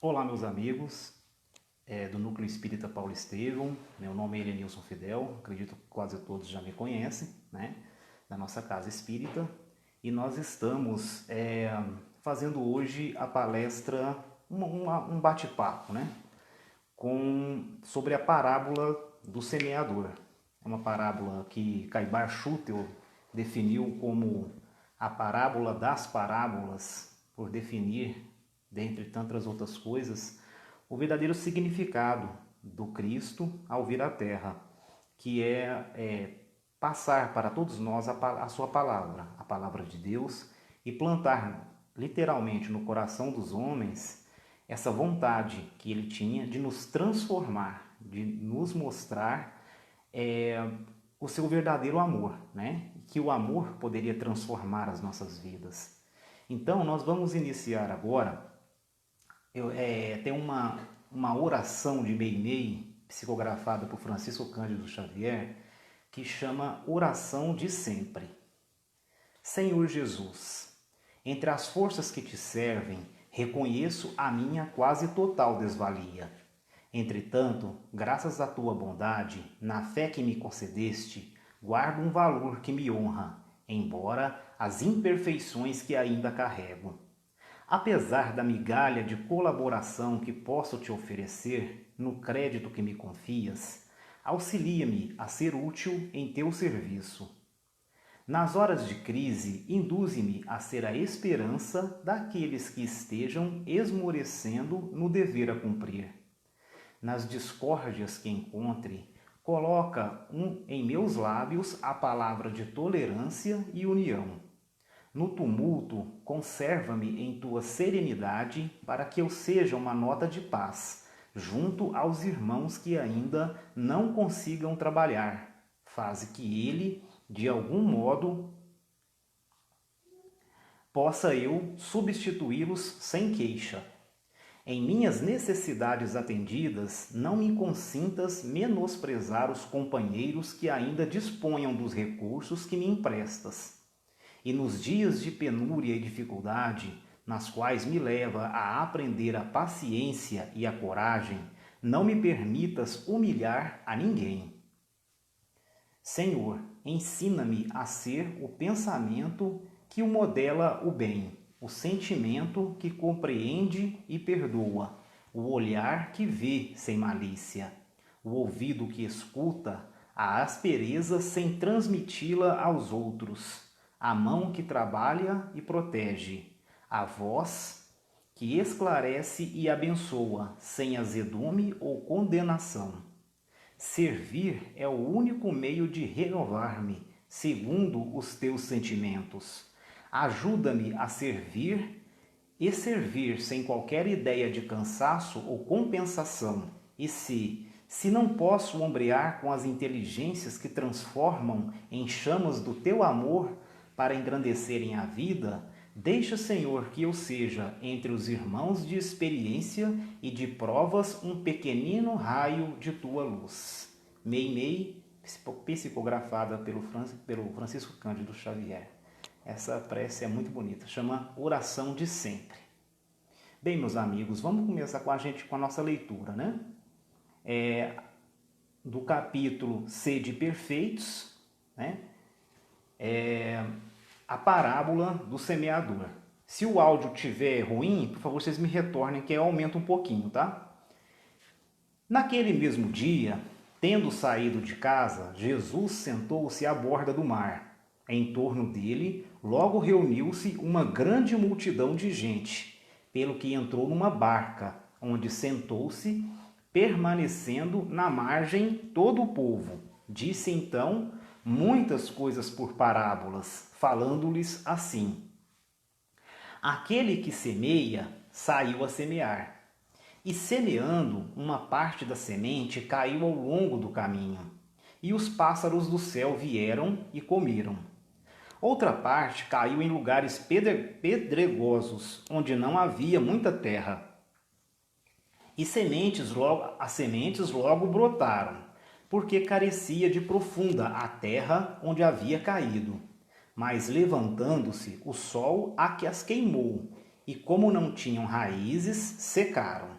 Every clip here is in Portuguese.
Olá, meus amigos do Núcleo Espírita Paulo Estevão. Meu nome é Elenilson Fidel, acredito que quase todos já me conhecem, né? Da nossa casa espírita. E nós estamos fazendo hoje a palestra, um bate-papo, né? Sobre a parábola do semeador. É uma parábola que Caibar Schutel definiu como a parábola das parábolas, por definir, dentre tantas outras coisas, o verdadeiro significado do Cristo ao vir à Terra, que é passar para todos nós a sua palavra, a palavra de Deus, e plantar literalmente no coração dos homens essa vontade que ele tinha de nos transformar, de nos mostrar o seu verdadeiro amor, né? Que o amor poderia transformar as nossas vidas. Então, nós vamos iniciar agora. Tem uma oração de Meimei, psicografada por Francisco Cândido Xavier, que chama Oração de Sempre. Senhor Jesus, entre as forças que te servem, reconheço a minha quase total desvalia. Entretanto, graças à tua bondade, na fé que me concedeste, guardo um valor que me honra, embora as imperfeições que ainda carrego. Apesar da migalha de colaboração que posso te oferecer no crédito que me confias, auxilia-me a ser útil em teu serviço. Nas horas de crise, induze-me a ser a esperança daqueles que estejam esmorecendo no dever a cumprir. Nas discórdias que encontre, coloca em meus lábios a palavra de tolerância e união. No tumulto, conserva-me em tua serenidade, para que eu seja uma nota de paz, junto aos irmãos que ainda não consigam trabalhar. Faze que ele, de algum modo, possa eu substituí-los sem queixa. Em minhas necessidades atendidas, não me consintas menosprezar os companheiros que ainda disponham dos recursos que me emprestas. E nos dias de penúria e dificuldade, nas quais me leva a aprender a paciência e a coragem, não me permitas humilhar a ninguém. Senhor, ensina-me a ser o pensamento que o modela o bem, o sentimento que compreende e perdoa, o olhar que vê sem malícia, o ouvido que escuta, a aspereza sem transmiti-la aos outros, a mão que trabalha e protege, a voz que esclarece e abençoa, sem azedume ou condenação. Servir é o único meio de renovar-me, segundo os teus sentimentos. Ajuda-me a servir e servir sem qualquer ideia de cansaço ou compensação. E se não posso ombrear com as inteligências que transformam em chamas do teu amor para engrandecerem a vida, deixa, Senhor, que eu seja, entre os irmãos de experiência e de provas, um pequenino raio de tua luz. Meimei, psicografada pelo Francisco Cândido Xavier. Essa prece é muito bonita, chama Oração de Sempre. Bem, meus amigos, vamos começar com a nossa leitura, né? Do capítulo Sede Perfeitos, né? A parábola do semeador. Se o áudio estiver ruim, por favor, vocês me retornem que eu aumento um pouquinho, tá? Naquele mesmo dia, tendo saído de casa, Jesus sentou-se à borda do mar. Em torno dele, logo reuniu-se uma grande multidão de gente, pelo que entrou numa barca, onde sentou-se, permanecendo na margem todo o povo. Disse então muitas coisas por parábolas, falando-lhes assim: Aquele que semeia saiu a semear. E semeando, uma parte da semente caiu ao longo do caminho, e os pássaros do céu vieram e comeram. Outra parte caiu em lugares pedregosos, onde não havia muita terra. E as sementes logo brotaram, porque carecia de profunda a terra onde havia caído. Mas levantando-se, o sol as queimou, e como não tinham raízes, secaram.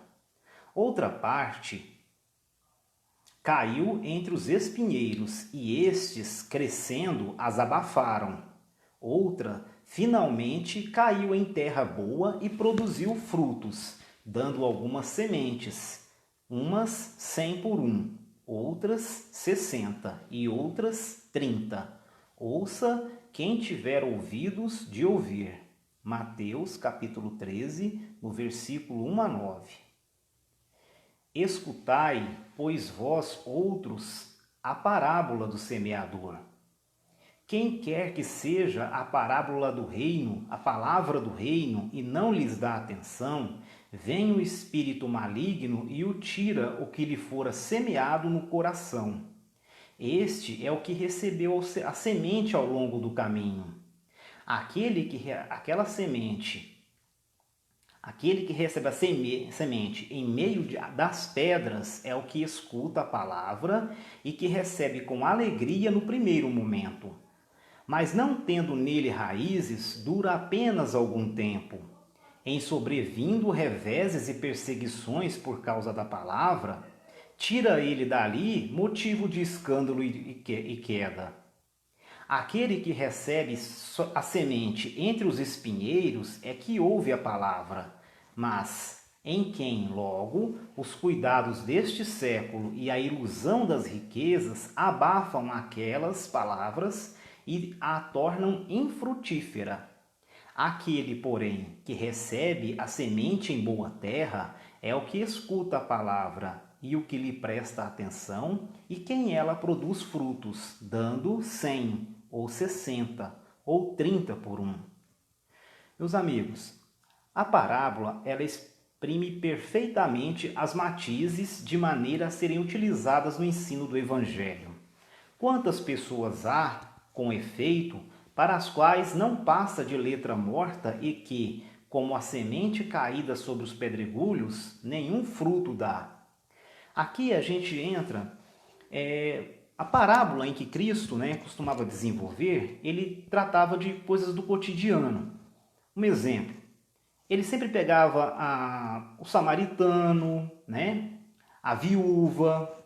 Outra parte caiu entre os espinheiros, e estes, crescendo, as abafaram. Outra, finalmente, caiu em terra boa e produziu frutos, dando algumas sementes, umas 100 por um, outras 60 e outras 30. Ouça quem tiver ouvidos de ouvir. Mateus capítulo 13, no versículo 1 a 9. Escutai, pois vós outros, a parábola do semeador. Quem quer que seja a parábola do reino, a palavra do reino, e não lhes dá atenção, vem o espírito maligno e o tira o que lhe fora semeado no coração. Este é o que recebeu a semente ao longo do caminho. Aquele que recebe a semente em meio das pedras é o que escuta a palavra e que recebe com alegria no primeiro momento. Mas não tendo nele raízes, dura apenas algum tempo. Em sobrevindo reveses e perseguições por causa da palavra, tira ele dali motivo de escândalo e queda. Aquele que recebe a semente entre os espinheiros é que ouve a palavra, mas em quem, logo, os cuidados deste século e a ilusão das riquezas abafam aquelas palavras e a tornam infrutífera. Aquele, porém, que recebe a semente em boa terra é o que escuta a palavra e o que lhe presta atenção, e quem ela produz frutos, dando 100, ou 60, ou 30 por um. Meus amigos, a parábola ela exprime perfeitamente as matizes de maneira a serem utilizadas no ensino do Evangelho. Quantas pessoas há, com efeito, para as quais não passa de letra morta e que, como a semente caída sobre os pedregulhos, nenhum fruto dá? Aqui a gente entra, a parábola em que Cristo costumava desenvolver, ele tratava de coisas do cotidiano. Um exemplo, ele sempre pegava o samaritano, a viúva,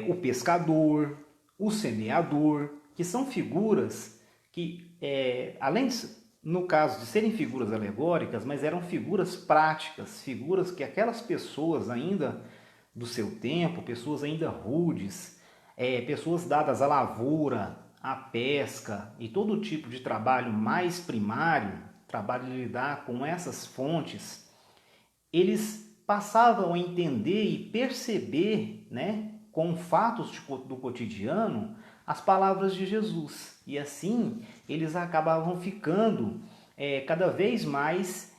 o pescador, o semeador, que são figuras que, no caso de serem figuras alegóricas, mas eram figuras práticas, figuras que aquelas pessoas ainda do seu tempo, pessoas ainda rudes, pessoas dadas à lavoura, à pesca e todo tipo de trabalho mais primário, trabalho de lidar com essas fontes, eles passavam a entender e perceber, com fatos do cotidiano, as palavras de Jesus. E assim, eles acabavam ficando cada vez mais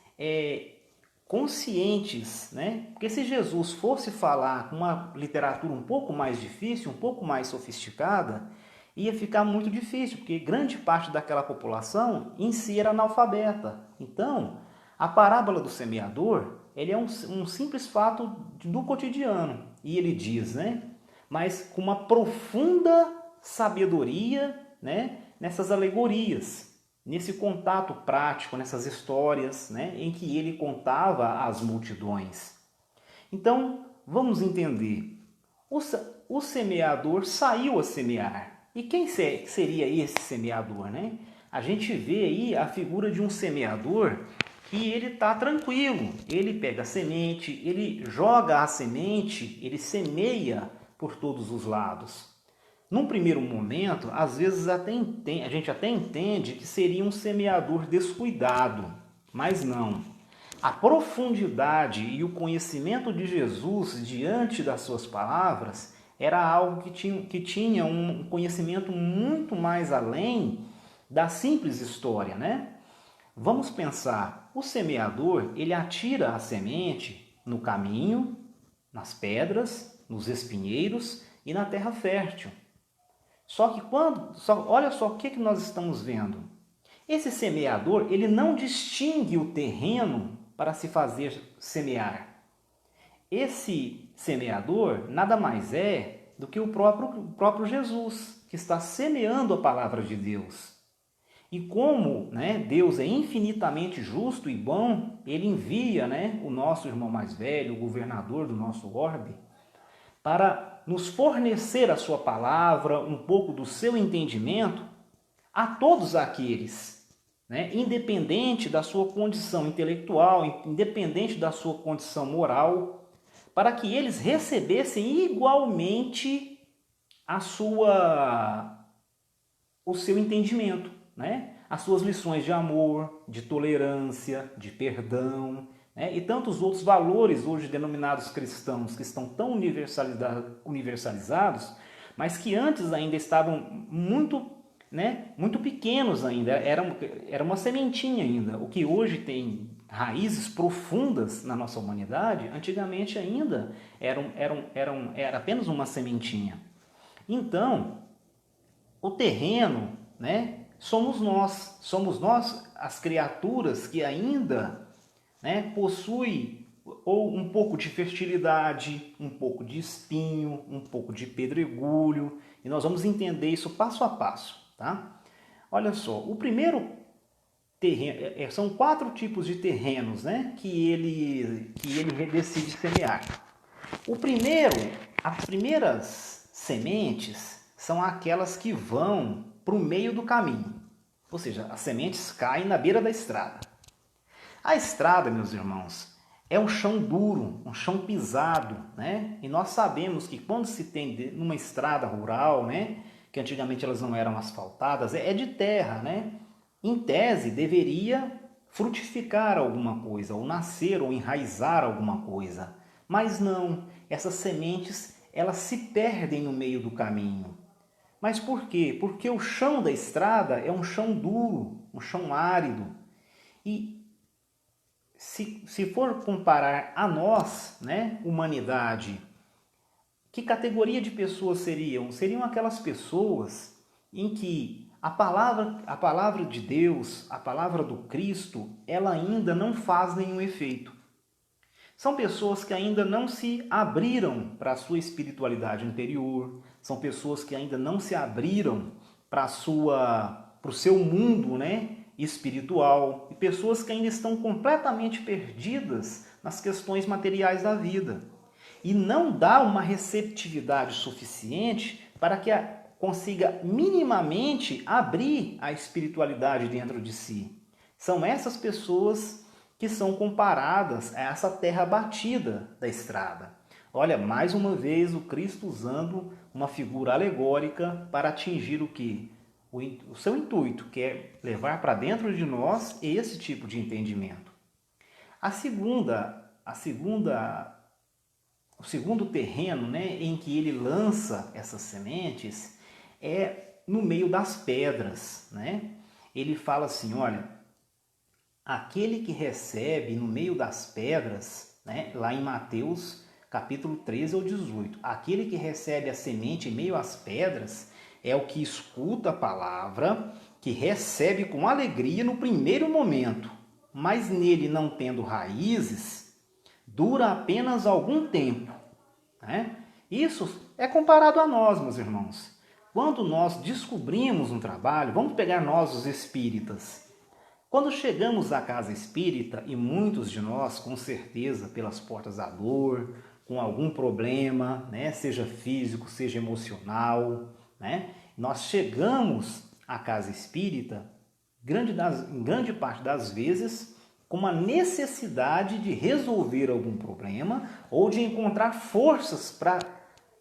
conscientes, Porque se Jesus fosse falar com uma literatura um pouco mais difícil, um pouco mais sofisticada, ia ficar muito difícil, porque grande parte daquela população em si era analfabeta. Então, a parábola do semeador, ele é um simples fato do cotidiano. E ele diz, mas com uma profunda sabedoria, nessas alegorias, nesse contato prático, nessas histórias, em que ele contava às multidões. Então, vamos entender. O semeador saiu a semear. E quem seria esse semeador, A gente vê aí a figura de um semeador que ele está tranquilo. Ele pega a semente, ele joga a semente, ele semeia por todos os lados. Num primeiro momento, às vezes a gente até entende que seria um semeador descuidado, mas não. A profundidade e o conhecimento de Jesus diante das suas palavras era algo que tinha um conhecimento muito mais além da simples história, Vamos pensar, o semeador, ele atira a semente no caminho, nas pedras, nos espinheiros e na terra fértil. Só que olha só o que nós estamos vendo. Esse semeador, ele não distingue o terreno para se fazer semear. Esse semeador nada mais é do que o próprio Jesus, que está semeando a palavra de Deus. E como, né, Deus é infinitamente justo e bom, ele envia, né, o nosso irmão mais velho, o governador do nosso orbe, para nos fornecer a sua palavra, um pouco do seu entendimento a todos aqueles, né, independente da sua condição intelectual, independente da sua condição moral, para que eles recebessem igualmente o seu entendimento, né? As suas lições de amor, de tolerância, de perdão, né? E tantos outros valores hoje denominados cristãos que estão tão universalizados, mas que antes ainda estavam muito, né, muito pequenos ainda, era uma sementinha ainda. O que hoje tem raízes profundas na nossa humanidade, antigamente ainda era apenas uma sementinha. Então, o terreno, né, somos nós as criaturas que ainda, né, possuem ou um pouco de fertilidade, um pouco de espinho, um pouco de pedregulho, e nós vamos entender isso passo a passo, tá? Olha só, o primeiro terreno, são 4 tipos de terrenos, né, que ele decide semear. O primeiro, as primeiras sementes são aquelas que vão para o meio do caminho. Ou seja, as sementes caem na beira da estrada. A estrada, meus irmãos, é um chão duro, um chão pisado, né? E nós sabemos que quando se tem numa estrada rural, né, que antigamente elas não eram asfaltadas, é de terra, né? Em tese, deveria frutificar alguma coisa, ou nascer, ou enraizar alguma coisa. Mas não, essas sementes, elas se perdem no meio do caminho. Mas por quê? Porque o chão da estrada é um chão duro, um chão árido. E se for comparar a nós, né, humanidade, que categoria de pessoas seriam? Seriam aquelas pessoas em que a palavra de Deus, a palavra do Cristo, ela ainda não faz nenhum efeito. São pessoas que ainda não se abriram para a sua espiritualidade interior, são pessoas que ainda não se abriram para o seu mundo, né, espiritual, e pessoas que ainda estão completamente perdidas nas questões materiais da vida. E não dá uma receptividade suficiente para que consiga minimamente abrir a espiritualidade dentro de si. São essas pessoas que são comparadas a essa terra batida da estrada. Olha, mais uma vez o Cristo usando uma figura alegórica para atingir o que? O seu intuito, que é levar para dentro de nós esse tipo de entendimento. O segundo terreno, né, em que ele lança essas sementes é no meio das pedras, né? Ele fala assim, olha, aquele que recebe no meio das pedras, né, lá em Mateus capítulo 13 ou 18, aquele que recebe a semente em meio às pedras é o que escuta a palavra, que recebe com alegria no primeiro momento, mas nele não tendo raízes, dura apenas algum tempo, né? Isso é comparado a nós, meus irmãos. Quando nós descobrimos um trabalho, vamos pegar nós os espíritas. Quando chegamos à casa espírita, e muitos de nós, com certeza, pelas portas da dor, com algum problema, né, seja físico, seja emocional, né, nós chegamos à casa espírita, em grande parte das vezes, com uma necessidade de resolver algum problema ou de encontrar forças para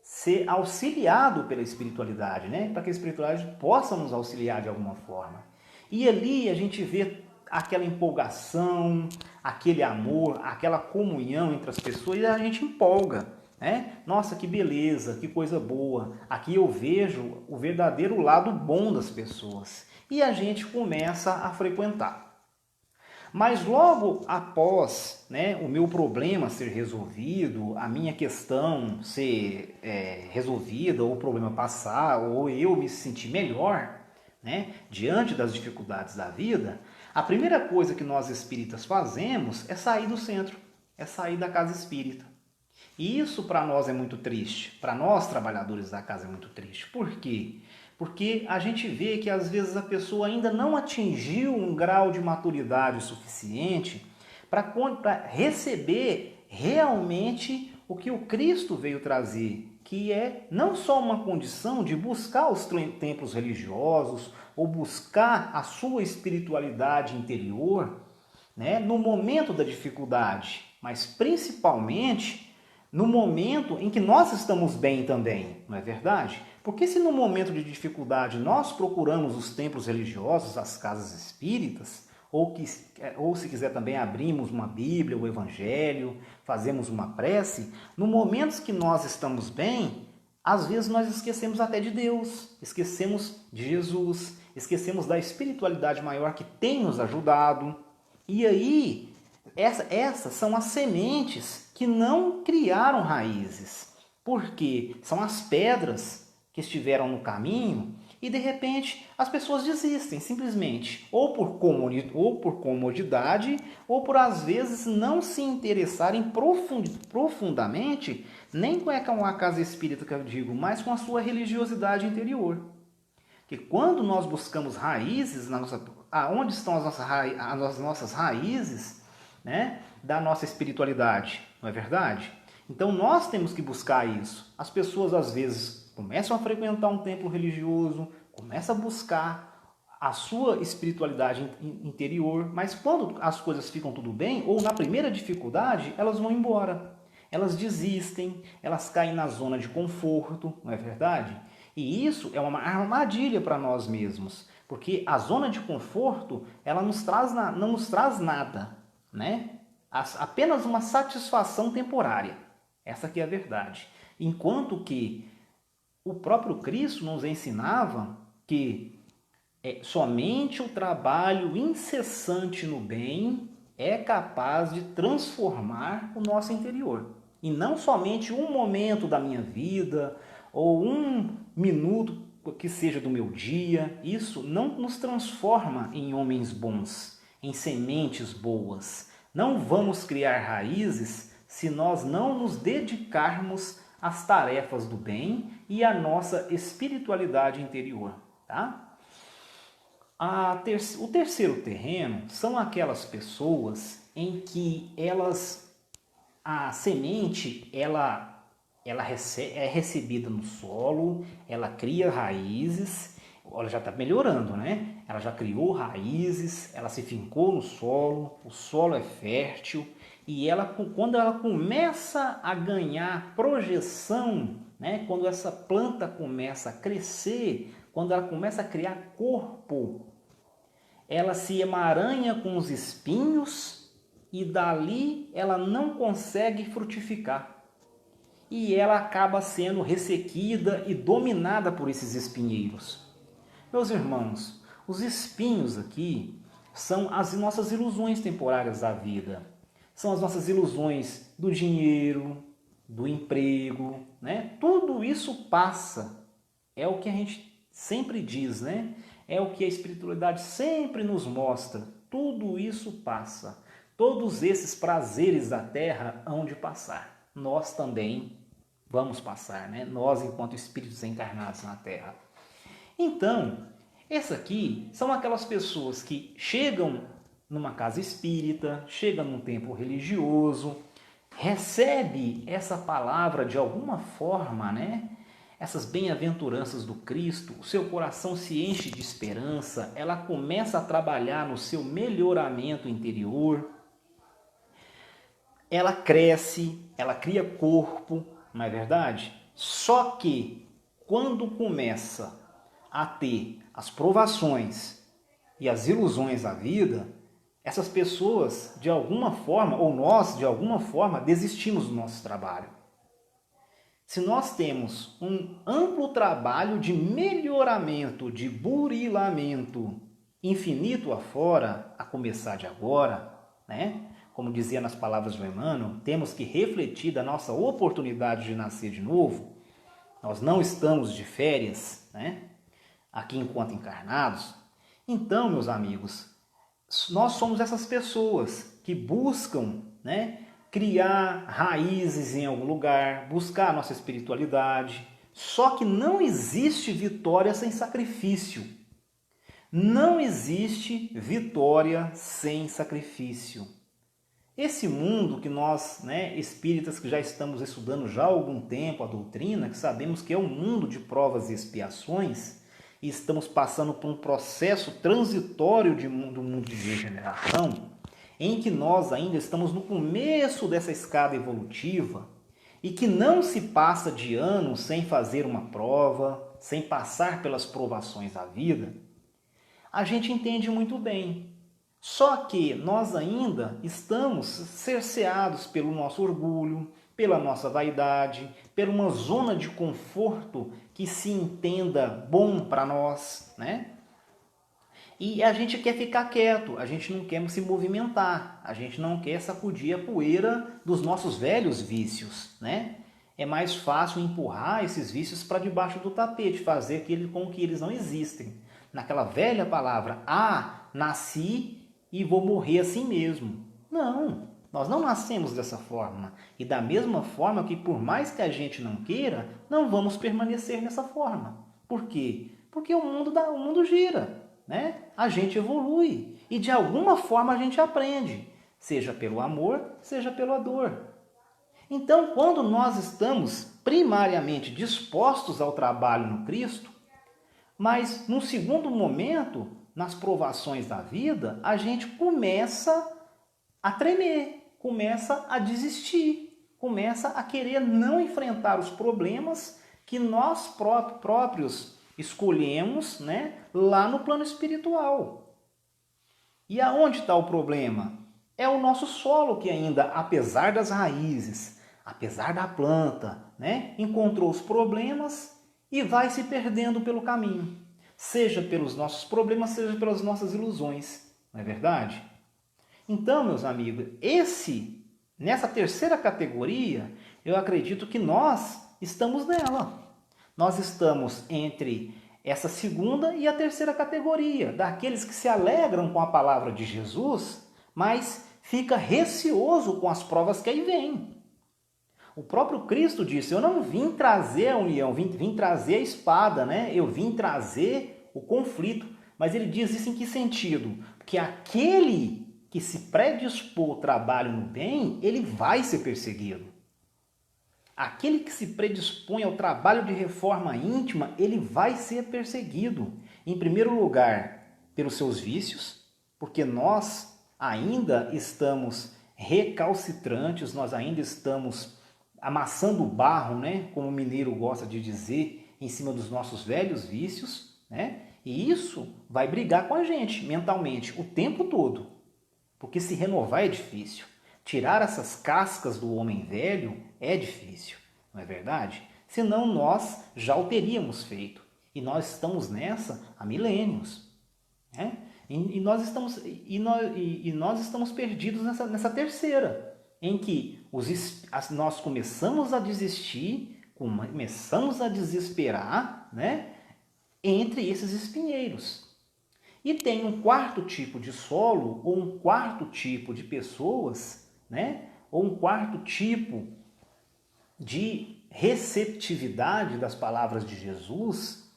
ser auxiliado pela espiritualidade, né, para que a espiritualidade possa nos auxiliar de alguma forma. E ali a gente vê aquela empolgação, aquele amor, aquela comunhão entre as pessoas e a gente empolga, né? Nossa, que beleza, que coisa boa. Aqui eu vejo o verdadeiro lado bom das pessoas. E a gente começa a frequentar. Mas logo após, né, o meu problema ser resolvido, a minha questão ser resolvida, ou o problema passar, ou eu me sentir melhor, né, diante das dificuldades da vida, a primeira coisa que nós espíritas fazemos é sair do centro, é sair da casa espírita. E isso para nós é muito triste, para nós trabalhadores da casa é muito triste. Por quê? Porque a gente vê que às vezes a pessoa ainda não atingiu um grau de maturidade suficiente para receber realmente o que o Cristo veio trazer, que é não só uma condição de buscar os templos religiosos ou buscar a sua espiritualidade interior, né, no momento da dificuldade, mas principalmente no momento em que nós estamos bem também, não é verdade? Porque se no momento de dificuldade nós procuramos os templos religiosos, as casas espíritas, ou se quiser também abrimos uma Bíblia, o Evangelho, fazemos uma prece, no momentos que nós estamos bem, às vezes nós esquecemos até de Deus, esquecemos de Jesus, esquecemos da espiritualidade maior que tem nos ajudado. E aí, essas são as sementes que não criaram raízes, porque são as pedras que estiveram no caminho e de repente as pessoas desistem simplesmente, ou por comodidade, ou por às vezes não se interessarem profundamente, nem com uma casa espírita que eu digo, mas com a sua religiosidade interior. Que quando nós buscamos raízes, aonde estão as nossas raízes, né, da nossa espiritualidade, não é verdade? Então nós temos que buscar isso. As pessoas às vezes começam a frequentar um templo religioso, começam a buscar a sua espiritualidade interior, mas quando as coisas ficam tudo bem, ou na primeira dificuldade, elas vão embora. Elas desistem, elas caem na zona de conforto, não é verdade? E isso é uma armadilha para nós mesmos, porque a zona de conforto ela não nos traz nada, né? Apenas uma satisfação temporária. Essa aqui é a verdade. Enquanto que o próprio Cristo nos ensinava que somente o trabalho incessante no bem é capaz de transformar o nosso interior. E não somente um momento da minha vida ou um minuto que seja do meu dia. Isso não nos transforma em homens bons, em sementes boas. Não vamos criar raízes se nós não nos dedicarmos às tarefas do bem e à nossa espiritualidade interior, tá? O terceiro terreno são aquelas pessoas em que a semente é recebida no solo, ela cria raízes, ela já está melhorando, né? Ela já criou raízes, ela se fincou no solo, o solo é fértil e quando ela começa a ganhar projeção, né? Quando essa planta começa a crescer, quando ela começa a criar corpo, ela se emaranha com os espinhos e dali ela não consegue frutificar. E ela acaba sendo ressequida e dominada por esses espinheiros. Meus irmãos, os espinhos aqui são as nossas ilusões temporárias da vida. São as nossas ilusões do dinheiro, do emprego, né? Tudo isso passa. É o que a gente sempre diz, né? É o que a espiritualidade sempre nos mostra. Tudo isso passa. Todos esses prazeres da terra hão de passar. Nós também vamos passar, né? Nós, enquanto espíritos encarnados na terra. Então, essas aqui são aquelas pessoas que chegam numa casa espírita, chegam num templo religioso, recebe essa palavra de alguma forma, né? Essas bem-aventuranças do Cristo, o seu coração se enche de esperança, ela começa a trabalhar no seu melhoramento interior, ela cresce, ela cria corpo, não é verdade? Só que quando começa a ter as provações e as ilusões da vida, essas pessoas, de alguma forma, ou nós, de alguma forma, desistimos do nosso trabalho. Se nós temos um amplo trabalho de melhoramento, de burilamento infinito afora, a começar de agora, né? Como dizia nas palavras do Emmanuel, temos que refletir da nossa oportunidade de nascer de novo. Nós não estamos de férias, né? Aqui enquanto encarnados. Então, meus amigos, nós somos essas pessoas que buscam, né, criar raízes em algum lugar, buscar a nossa espiritualidade. Só que não existe vitória sem sacrifício. Não existe vitória sem sacrifício. Esse mundo que nós, espíritas que já estamos estudando já há algum tempo a doutrina, que sabemos que é um mundo de provas e expiações, e estamos passando por um processo transitório do mundo de regeneração, em que nós ainda estamos no começo dessa escada evolutiva, e que não se passa de ano sem fazer uma prova, sem passar pelas provações da vida, a gente entende muito bem. Só que nós ainda estamos cerceados pelo nosso orgulho, pela nossa vaidade, por uma zona de conforto que se entenda bom para nós, né? E a gente quer ficar quieto, a gente não quer se movimentar, a gente não quer sacudir a poeira dos nossos velhos vícios, né? É mais fácil empurrar esses vícios para debaixo do tapete, fazer com que eles não existem. Naquela velha palavra, nasci e vou morrer assim mesmo. Não, nós não nascemos dessa forma. E da mesma forma que por mais que a gente não queira, não vamos permanecer nessa forma. Por quê? Porque o mundo gira, né? A gente evolui e de alguma forma a gente aprende, seja pelo amor, seja pela dor. Então, quando nós estamos primariamente dispostos ao trabalho no Cristo, mas num segundo momento, nas provações da vida, a gente começa a tremer, começa a desistir, começa a querer não enfrentar os problemas que nós próprios escolhemos, lá no plano espiritual. E aonde está o problema? É o nosso solo que ainda, apesar das raízes, apesar da planta, encontrou os problemas e vai se perdendo pelo caminho. Seja pelos nossos problemas, seja pelas nossas ilusões. Não é verdade? Então, meus amigos, nessa terceira categoria, eu acredito que nós estamos nela. Nós estamos entre essa segunda e a terceira categoria, daqueles que se alegram com a palavra de Jesus, mas fica receoso com as provas que aí vêm. O próprio Cristo disse, eu não vim trazer a união, vim trazer a espada, eu vim trazer o conflito. Mas ele diz isso em que sentido? Porque aquele que se predispor ao trabalho no bem, ele vai ser perseguido. Aquele que se predispõe ao trabalho de reforma íntima, ele vai ser perseguido. Em primeiro lugar, pelos seus vícios, porque nós ainda estamos recalcitrantes, nós ainda estamos amassando o barro, como o mineiro gosta de dizer, em cima dos nossos velhos vícios, e isso vai brigar com a gente mentalmente o tempo todo, porque se renovar é difícil. Tirar essas cascas do homem velho é difícil, não é verdade? Senão nós já o teríamos feito, e nós estamos nessa há milênios, E nós estamos perdidos nessa terceira, em que nós começamos a desistir, começamos a desesperar, entre esses espinheiros. E tem um quarto tipo de solo, ou um quarto tipo de pessoas, ou um quarto tipo de receptividade das palavras de Jesus,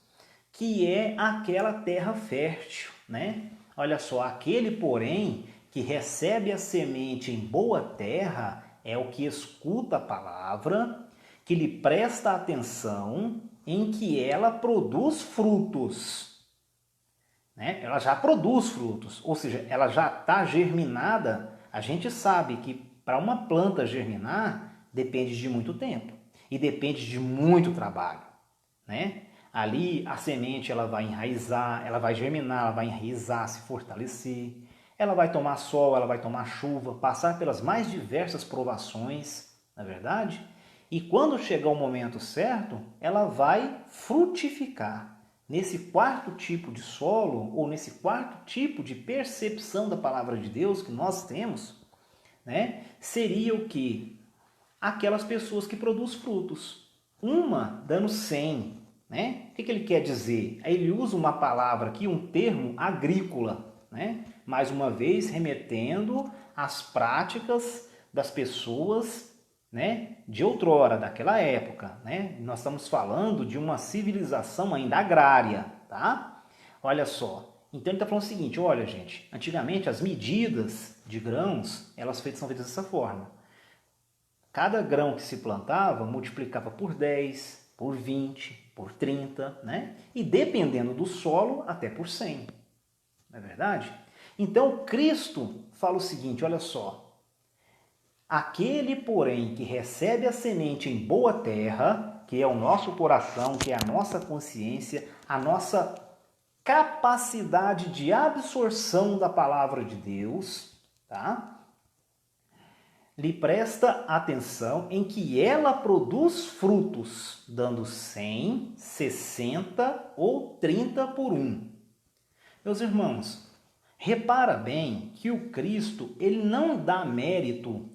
que é aquela terra fértil, Olha só, aquele, porém, que recebe a semente em boa terra é o que escuta a palavra, que lhe presta atenção, em que ela produz frutos. Ela já produz frutos, ou seja, ela já está germinada. A gente sabe que para uma planta germinar depende de muito tempo e depende de muito trabalho. Ali a semente ela vai enraizar, ela vai germinar, ela vai enraizar, se fortalecer. Ela vai tomar sol, ela vai tomar chuva, passar pelas mais diversas provações, não é verdade? E quando chegar o momento certo, ela vai frutificar. Nesse quarto tipo de solo, ou nesse quarto tipo de percepção da palavra de Deus que nós temos, seria o quê? Aquelas pessoas que produzem frutos. Uma dando 100, O que ele quer dizer? Ele usa uma palavra aqui, um termo agrícola, mais uma vez remetendo às práticas das pessoas né, de outrora, daquela época, né? Nós estamos falando de uma civilização ainda agrária, tá? Olha só. Então ele está falando o seguinte, olha gente, antigamente as medidas de grãos, são feitas dessa forma. Cada grão que se plantava multiplicava por 10, por 20, por 30, né? E dependendo do solo, até por 100. Não é verdade? Então Cristo fala o seguinte, olha só. Aquele, porém, que recebe a semente em boa terra, que é o nosso coração, que é a nossa consciência, a nossa capacidade de absorção da palavra de Deus, tá? Lhe presta atenção em que ela produz frutos, dando 100, 60 ou 30 por um. Meus irmãos, repara bem que o Cristo, ele não dá mérito,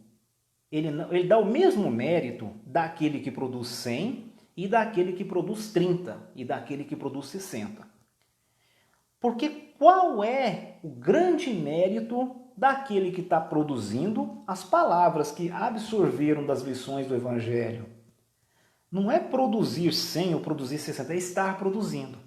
ele dá o mesmo mérito daquele que produz 100 e daquele que produz 30 e daquele que produz 60. Porque qual é o grande mérito daquele que está produzindo as palavras que absorveram das lições do Evangelho? Não é produzir 100 ou produzir 60, é estar produzindo.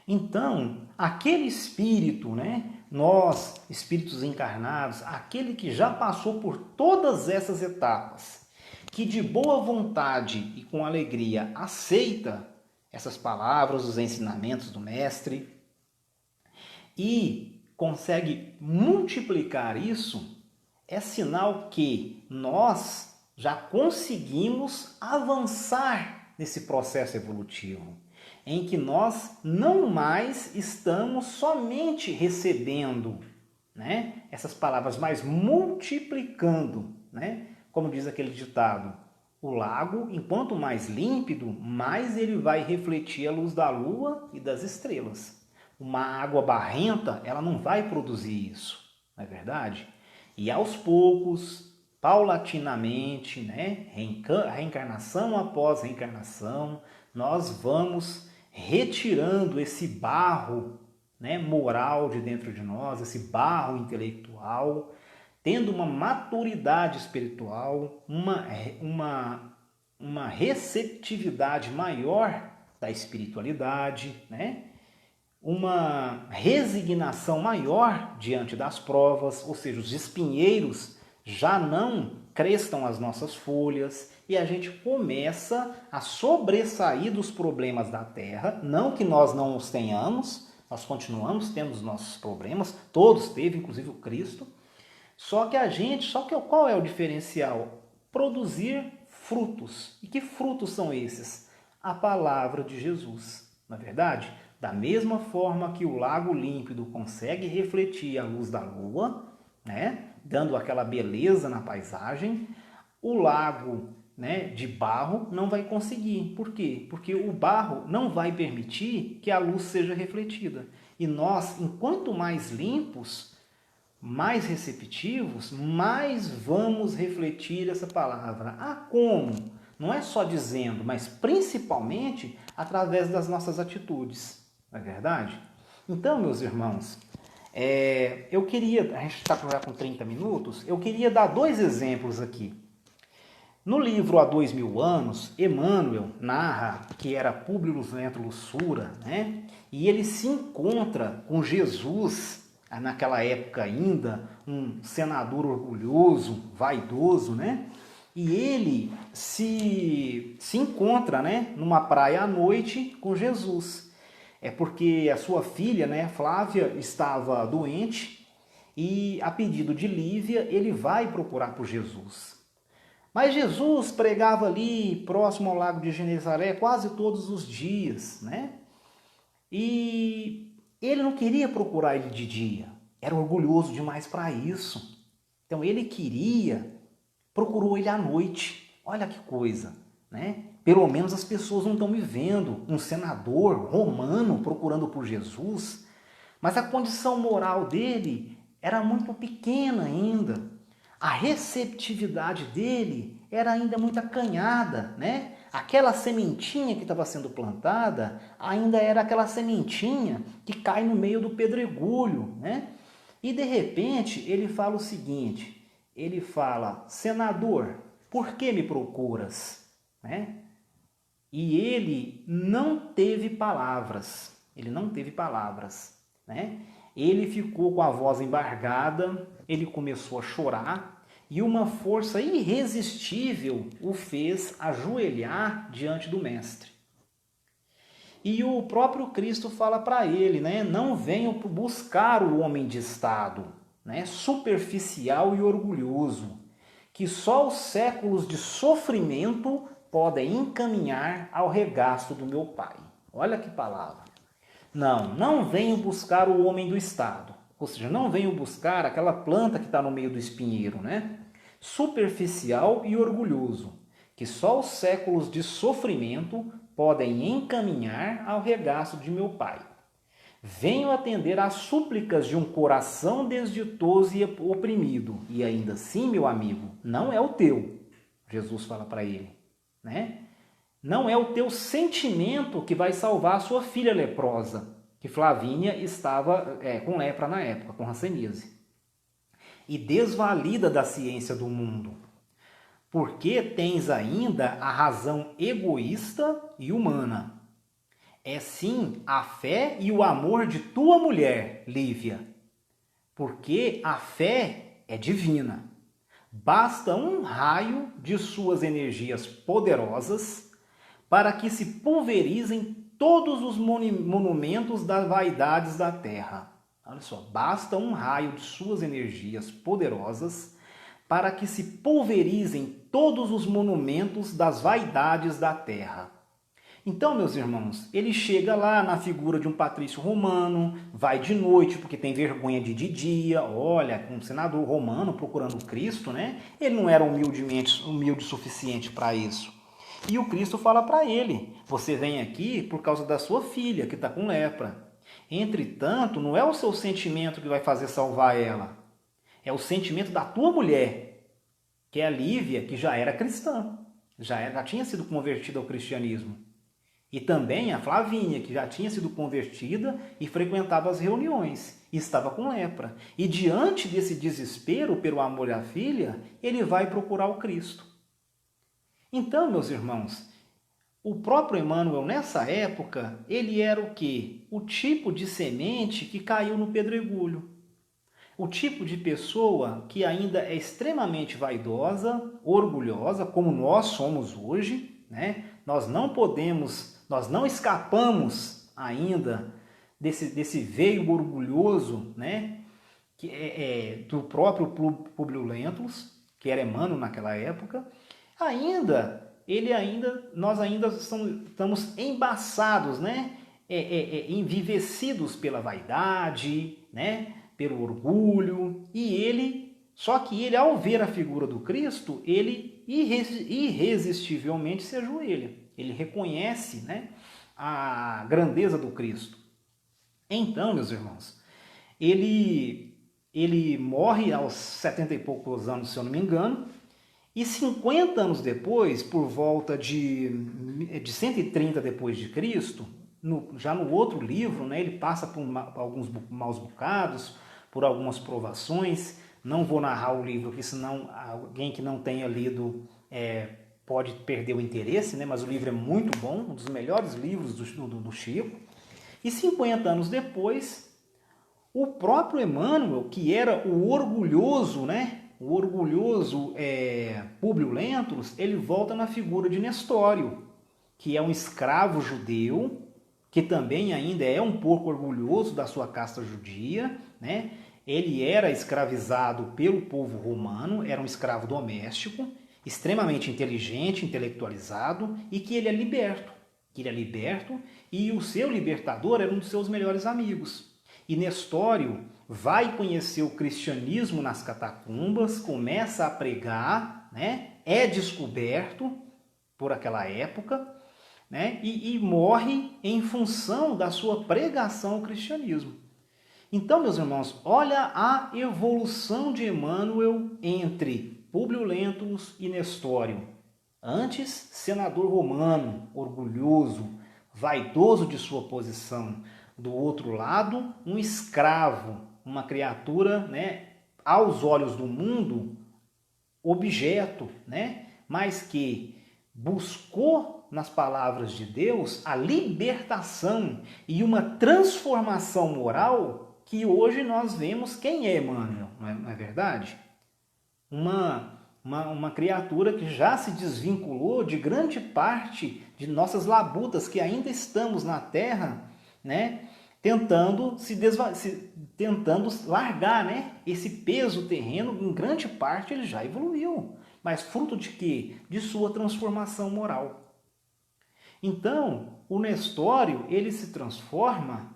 Então, aquele espírito, né? Nós, espíritos encarnados, aquele que já passou por todas essas etapas, que de boa vontade e com alegria aceita essas palavras, os ensinamentos do Mestre, e consegue multiplicar isso, é sinal que nós já conseguimos avançar nesse processo evolutivo, em que nós não mais estamos somente recebendo, né, essas palavras, mas multiplicando, né? Como diz aquele ditado, o lago, enquanto mais límpido, mais ele vai refletir a luz da lua e das estrelas. Uma água barrenta, ela não vai produzir isso, não é verdade? E aos poucos, paulatinamente, né, reencarnação após reencarnação, nós vamos retirando esse barro, né, moral de dentro de nós, esse barro intelectual, tendo uma maturidade espiritual, uma receptividade maior da espiritualidade, né? Uma resignação maior diante das provas, ou seja, os espinheiros já não crestam as nossas folhas e a gente começa a sobressair dos problemas da terra, não que nós não os tenhamos, nós continuamos tendo os nossos problemas, todos teve, inclusive o Cristo, só que qual é o diferencial? Produzir frutos. E que frutos são esses? A palavra de Jesus, não é verdade? Da mesma forma que o lago límpido consegue refletir a luz da lua, né, dando aquela beleza na paisagem, o lago, né, de barro não vai conseguir. Por quê? Porque o barro não vai permitir que a luz seja refletida. E nós, enquanto mais limpos, mais receptivos, mais vamos refletir essa palavra. Ah, como? Não é só dizendo, mas principalmente através das nossas atitudes. Não é verdade? Então, meus irmãos, a gente está já com 30 minutos, eu queria dar 2 exemplos aqui. No livro Há 2000 anos, Emmanuel narra que era Públio Lentulus Sura, né? E ele se encontra com Jesus, naquela época ainda, um senador orgulhoso, vaidoso, né? E ele se encontra, né, numa praia à noite com Jesus. É porque a sua filha, né, Flávia, estava doente e, a pedido de Lívia, ele vai procurar por Jesus. Mas Jesus pregava ali, próximo ao lago de Genezaré, quase todos os dias, né? E ele não queria procurar ele de dia, era orgulhoso demais para isso. Então ele procurou ele à noite. Olha que coisa, né? Pelo menos as pessoas não estão me vendo, um senador romano procurando por Jesus, mas a condição moral dele era muito pequena ainda. A receptividade dele era ainda muito acanhada, né? Aquela sementinha que estava sendo plantada ainda era aquela sementinha que cai no meio do pedregulho, né? E de repente ele fala o seguinte, ele fala, senador, por que me procuras? Né? E ele não teve palavras, né? Ele ficou com a voz embargada, ele começou a chorar e uma força irresistível o fez ajoelhar diante do mestre. E o próprio Cristo fala para ele, né? Não venham buscar o homem de estado, né? Superficial e orgulhoso, que só os séculos de sofrimento podem encaminhar ao regaço do meu Pai. Olha que palavra. Não venham buscar o homem do estado. Ou seja, não venham buscar aquela planta que está no meio do espinheiro, né? Superficial e orgulhoso, que só os séculos de sofrimento podem encaminhar ao regaço de meu Pai. Venho atender às súplicas de um coração desditoso e oprimido. E ainda assim, meu amigo, não é o teu. Jesus fala para ele, né? Não é o teu sentimento que vai salvar a sua filha leprosa, que Flavínia estava com lepra na época, com hanseníase. E desvalida da ciência do mundo, porque tens ainda a razão egoísta e humana. É sim a fé e o amor de tua mulher, Lívia, porque a fé é divina. Basta um raio de suas energias poderosas para que se pulverizem todos os monumentos das vaidades da terra. Olha só, basta um raio de suas energias poderosas para que se pulverizem todos os monumentos das vaidades da terra. Então, meus irmãos, ele chega lá na figura de um patrício romano, vai de noite porque tem vergonha de dia, olha, um senador romano procurando Cristo, né? Ele não era humilde o suficiente para isso. E o Cristo fala para ele, você vem aqui por causa da sua filha que está com lepra. Entretanto, não é o seu sentimento que vai fazer salvar ela, é o sentimento da tua mulher, que é a Lívia, que já era cristã, já tinha sido convertida ao cristianismo. E também a Flavínia, que já tinha sido convertida e frequentava as reuniões, e estava com lepra. E diante desse desespero pelo amor à filha, ele vai procurar o Cristo. Então, meus irmãos, o próprio Emmanuel, nessa época, ele era o quê? O tipo de semente que caiu no pedregulho. O tipo de pessoa que ainda é extremamente vaidosa, orgulhosa, como nós somos hoje, né? Nós não escapamos ainda desse veio orgulhoso, né? Que do próprio Públio Lentulus, que era Emmanuel naquela época. Nós ainda estamos embaçados, né? Envivecidos pela vaidade, né? Pelo orgulho, só que ele, ao ver a figura do Cristo, ele irresistivelmente se ajoelha. Ele reconhece, né, a grandeza do Cristo. Então, meus irmãos, ele morre aos 70 e poucos anos, se eu não me engano, e 50 anos depois, por volta de 130 depois de Cristo, já no outro livro, né, ele passa por alguns maus bocados, por algumas provações. Não vou narrar o livro, porque senão alguém que não tenha lido pode perder o interesse, né? Mas o livro é muito bom, um dos melhores livros do Chico. E 50 anos depois, o próprio Emmanuel, que era o orgulhoso, né? O orgulhoso Públio Lentulus, ele volta na figura de Nestório, que é um escravo judeu, que também ainda é um pouco orgulhoso da sua casta judia, né? Ele era escravizado pelo povo romano, era um escravo doméstico, extremamente inteligente, intelectualizado, e que ele é liberto. E o seu libertador era um dos seus melhores amigos. E Nestório vai conhecer o cristianismo nas catacumbas, começa a pregar, né? É descoberto por aquela época, né? E morre em função da sua pregação ao cristianismo. Então, meus irmãos, olha a evolução de Emmanuel entre Públio Lentulus e Nestório. Antes, senador romano, orgulhoso, vaidoso de sua posição. Do outro lado, um escravo, uma criatura, né, aos olhos do mundo, objeto, né, mas que buscou nas palavras de Deus a libertação e uma transformação moral que hoje nós vemos quem é Emmanuel, não é verdade? Uma criatura que já se desvinculou de grande parte de nossas labutas que ainda estamos na Terra, né? Tentando largar, né? Esse peso terreno, em grande parte ele já evoluiu. Mas fruto de quê? De sua transformação moral. Então, o Nestório, ele se transforma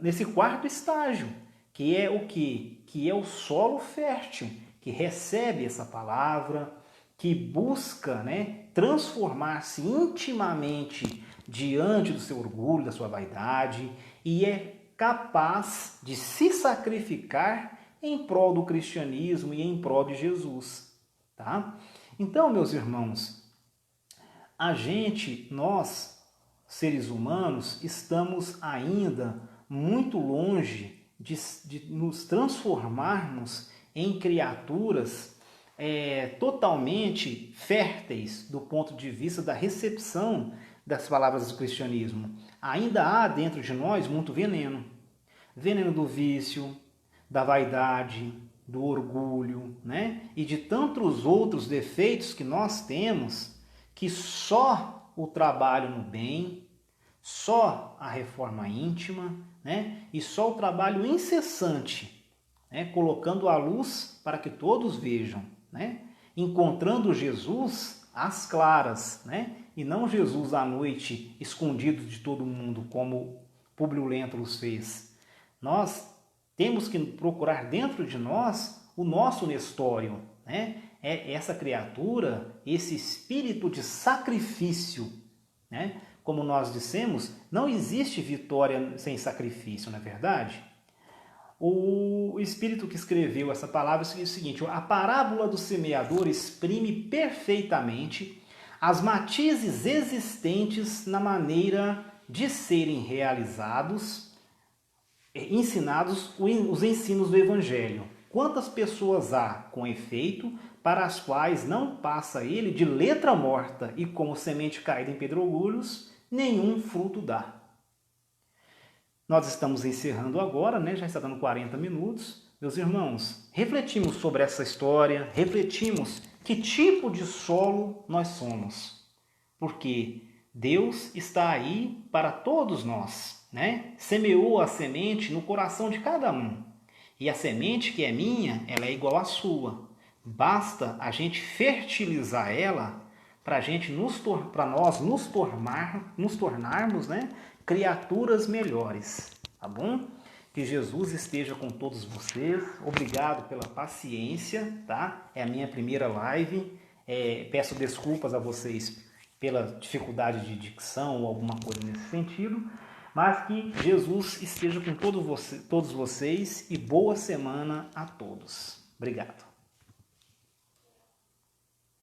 nesse quarto estágio, que é o quê? Que é o solo fértil, que recebe essa palavra, que busca, né, transformar-se intimamente diante do seu orgulho, da sua vaidade, e é capaz de se sacrificar em prol do cristianismo e em prol de Jesus, tá? Então, meus irmãos, nós, seres humanos, estamos ainda muito longe de nos transformarmos em criaturas totalmente férteis do ponto de vista da recepção das palavras do cristianismo. Ainda há dentro de nós muito veneno. Veneno do vício, da vaidade, do orgulho, né? E de tantos outros defeitos que nós temos, que só o trabalho no bem, só a reforma íntima, né? E só o trabalho incessante, né? Colocando a luz para que todos vejam, né? Encontrando Jesus às claras, né? E não Jesus à noite, escondido de todo mundo, como Públio Lentulus fez. Nós temos que procurar dentro de nós o nosso Nestório, né? É essa criatura, esse espírito de sacrifício, né? Como nós dissemos, não existe vitória sem sacrifício, não é verdade? O espírito que escreveu essa palavra diz o seguinte: a parábola do semeador exprime perfeitamente as matizes existentes na maneira de serem ensinados os ensinos do Evangelho. Quantas pessoas há, com efeito, para as quais não passa ele de letra morta e, como semente caída em pedregulhos, nenhum fruto dá. Nós estamos encerrando agora, né? Já está dando 40 minutos. Meus irmãos, refletimos sobre essa história, refletimos que tipo de solo nós somos. Porque Deus está aí para todos nós, né? Semeou a semente no coração de cada um. E a semente que é minha, ela é igual à sua. Basta a gente fertilizar ela para nós nos tornarmos, né, criaturas melhores, tá bom? Que Jesus esteja com todos vocês. Obrigado pela paciência, tá? É a minha primeira live. Peço desculpas a vocês pela dificuldade de dicção ou alguma coisa nesse sentido, mas que Jesus esteja com todos vocês e boa semana a todos. Obrigado.